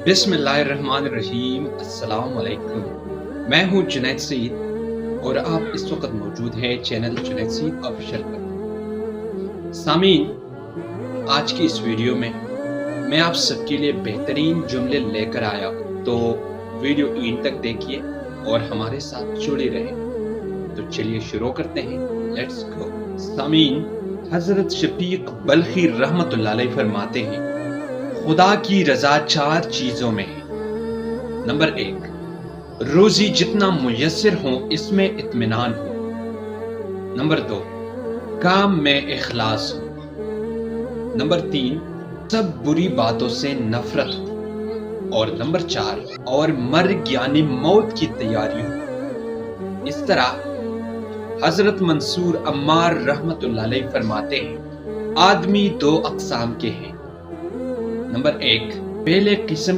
बिस्मिल्लाहिर्रहमानिर्रहीम। अस्सलाम वालेकुम। मैं हूं जुनैद सईद और आप इस वक्त मौजूद हैं चैनल जुनैद सईद ऑफिशियल पर। सामीन, आज की इस वीडियो में मैं आप सबके लिए बेहतरीन जुमले लेकर आया हूं, तो वीडियो एंड तक देखिए और हमारे साथ जुड़े रहें। तो चलिए शुरू करते हैं, लेट्स गो। सामीन, हजरत शफीक बल्खी रहमतुल्लाह अलैह फरमाते हैं, खुदा की रजा 4 चीजों में है। नंबर 1, रोजी जितना मुयस्सर हो इसमें इत्मीनान हो। नंबर 2, काम में इखलास हो। नंबर 3, सब बुरी बातों से नफरत हो। और नंबर 4, और मर्ग यानी मौत की तैयारी हो। इस तरह हजरत मंसूर अम्मार रहमतुल्लाह अलैह फरमाते हैं, आदमी 2 अक़साम के हैं। नंबर 1, पहले किस्म